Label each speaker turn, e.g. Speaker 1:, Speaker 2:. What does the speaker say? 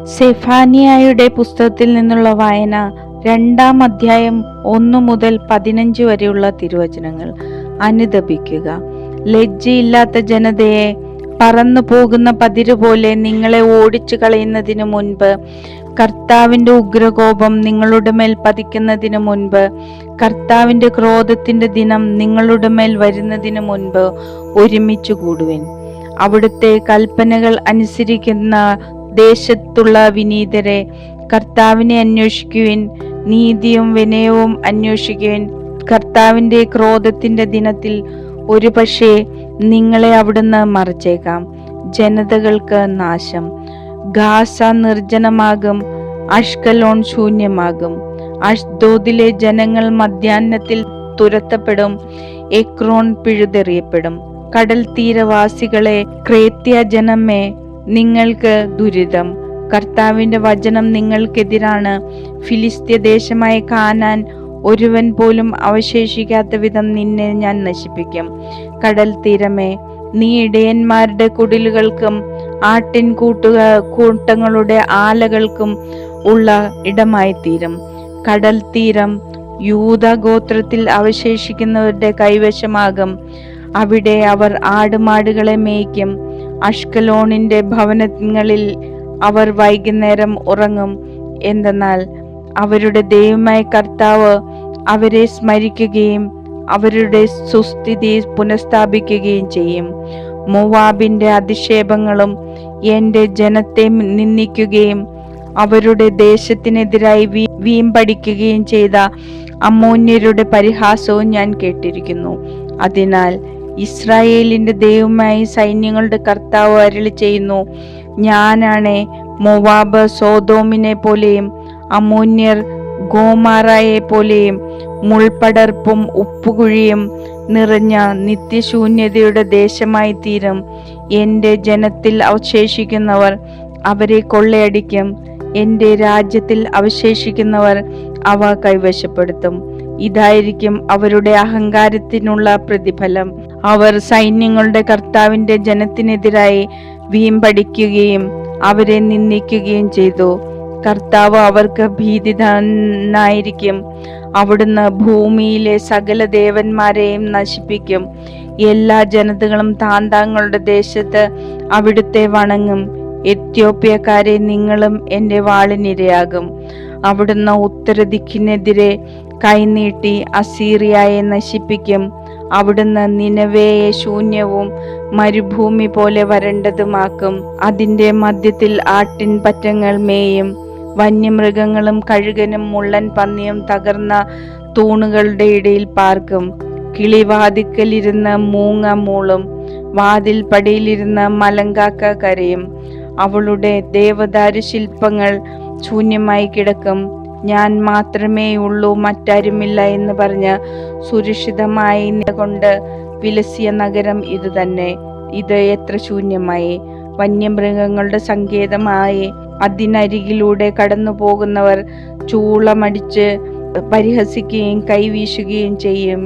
Speaker 1: സെഫാനിയായുടെ പുസ്തകത്തിൽ നിന്നുള്ള വായന 2-ാം അധ്യായം 1 മുതൽ 15 വരെയുള്ള തിരുവചനങ്ങൾ. അനുതപിക്കുക. ലജ്ജയില്ലാത്ത ജനതയെ, പറന്നു പോകുന്ന പതിര് പോലെ നിങ്ങളെ ഓടിച്ചു കളയുന്നതിനു മുൻപ്, കർത്താവിന്റെ ഉഗ്രകോപം നിങ്ങളുടെ മേൽ പതിക്കുന്നതിന് മുൻപ്, കർത്താവിന്റെ ക്രോധത്തിന്റെ ദിനം നിങ്ങളുടെ മേൽ വരുന്നതിന് മുൻപ് ഒരുമിച്ചു കൂടുവിൻ. അവിടുത്തെ കൽപ്പനകൾ അനുസരിക്കുന്ന ദേശത്തുള്ള വിനീതരെ, കർത്താവിനെ അന്വേഷിക്കുവിൻ. നീതിയും വിനയവും അന്വേഷിക്കുവിൻ. കർത്താവിന്റെ ക്രോധത്തിന്റെ ദിനത്തിൽ ഒരുപക്ഷെ നിങ്ങളെ അവിടുന്ന് മറച്ചേക്കാം. ജനതകൾക്ക് നാശം. Gaza നിർജ്ജനമാകും, Ashkelon ശൂന്യമാകും. അഷ്ദോദിലെ ജനങ്ങൾ മധ്യാഹ്നത്തിൽ തുരത്തപ്പെടും, എക്രോൺ പിഴുതെറിയപ്പെടും. കടൽ തീരവാസികളെ, ക്രേത്യ ജനമേ, നിങ്ങൾക്ക് ദുരിതം. കർത്താവിന്റെ വചനം നിങ്ങൾക്കെതിരാണ്. ഫിലിസ്ത്യ ദേശമായ കാനാൻ, ഒരുവൻ പോലും അവശേഷിക്കാത്ത വിധം നിന്നെ ഞാൻ നശിപ്പിക്കും. കടൽ തീരമേ, നീ ഇടയന്മാരുടെ കുടിലുകൾക്കും ആട്ടിൻ കൂട്ടങ്ങളുടെ ആലകൾക്കും ഉള്ള ഇടമായി തീരും. കടൽ തീരം യൂദ ഗോത്രത്തിൽ അവശേഷിക്കുന്നവരുടെ കൈവശമാകും. അവിടെ അവർ ആടുമാടുകളെ മേയ്ക്കും. അഷ്കലോണിന്റെ ഭവനങ്ങളിൽ അവർ വൈകുന്നേരം ഉറങ്ങും. എന്തെന്നാൽ അവരുടെ ദൈവമായ കർത്താവ് അവരെ സ്മരിക്കുകയും അവരുടെ സുസ്ഥിതി പുനഃസ്ഥാപിക്കുകയും ചെയ്യും. മോവാബിന്റെ അധിക്ഷേപങ്ങളും എന്റെ ജനത്തെ നിന്ദിക്കുകയും അവരുടെ ദേശത്തിനെതിരായി വീമ്പടിക്കുകയും ചെയ്ത അമ്മോന്യരുടെ പരിഹാസവും ഞാൻ കേട്ടിരിക്കുന്നു. അതിനാൽ ഇസ്രായേലിന്റെ ദൈവമായ സൈന്യങ്ങളുടെ കർത്താവ് അരുളി ചെയ്യുന്നു, ഞാനാണേ മോവാബ് സോദോമിനെ പോലെയും അമ്മോന്യർ ഗോമാറയെ പോലെയും മുൾപടർപ്പും ഉപ്പുകുഴിയും നിറഞ്ഞ നിത്യശൂന്യതയുടെ ദേശമായി തീരും. എന്റെ ജനത്തിൽ അവശേഷിക്കുന്നവർ അവരെ കൊള്ളയടിക്കും. എന്റെ രാജ്യത്തിൽ അവശേഷിക്കുന്നവർ അവ കൈവശപ്പെടുത്തും. ഇതായിരിക്കും അവരുടെ അഹങ്കാരത്തിനുള്ള പ്രതിഫലം. അവർ സൈന്യങ്ങളുടെ കർത്താവിന്റെ ജനത്തിനെതിരായി വീമ്പടിക്കുകയും അവരെ നിന്ദിക്കുകയും ചെയ്തു. കർത്താവ് അവർക്ക് ഭീതിതനായിരിക്കും. അവിടുന്ന് ഭൂമിയിലെ സകല ദേവന്മാരെയും നശിപ്പിക്കും. എല്ലാ ജനതകളും താന്താങ്ങളുടെ ദേശത്ത് അവിടുത്തെ വണങ്ങും. എത്യോപ്യക്കാരെ, നിങ്ങളും എന്റെ വാളിനിരയാകും. അവിടുന്ന് ഉത്തരദിക്കിനെതിരെ കൈനീട്ടി അസീറിയയെ നശിപ്പിക്കും. അവിടുന്ന് നിനവേയെ ശൂന്യവും മരുഭൂമി പോലെ വരണ്ടതുമാക്കും. അതിന്റെ മധ്യത്തിൽ ആട്ടിൻ പറ്റങ്ങൾ മേയും. വന്യമൃഗങ്ങളും കഴുകനും മുള്ളൻ പന്നിയും തകർന്ന തൂണുകളുടെ ഇടയിൽ പാർക്കും. കിളിവാതിക്കലിരുന്ന് മൂങ്ങ മൂളും. വാതിൽ പടിയിലിരുന്ന് മലങ്കാക്ക കരയും. അവളുടെ ദേവദാരു ശില്പങ്ങൾ ശൂന്യമായി കിടക്കും. ഞാൻ മാത്രമേ ഉള്ളൂ, മറ്റാരുമില്ല എന്ന് പറഞ്ഞ് സുരക്ഷിതമായി കൊണ്ട് വിലസിയ നഗരം ഇത് തന്നെ. ഇത് എത്ര ശൂന്യമായി! വന്യമൃഗങ്ങളുടെ സങ്കേതമായി അതിനരികിലൂടെ കടന്നു പോകുന്നവർ ചൂളമടിച്ച് പരിഹസിക്കുകയും കൈവീശുകയും ചെയ്യും.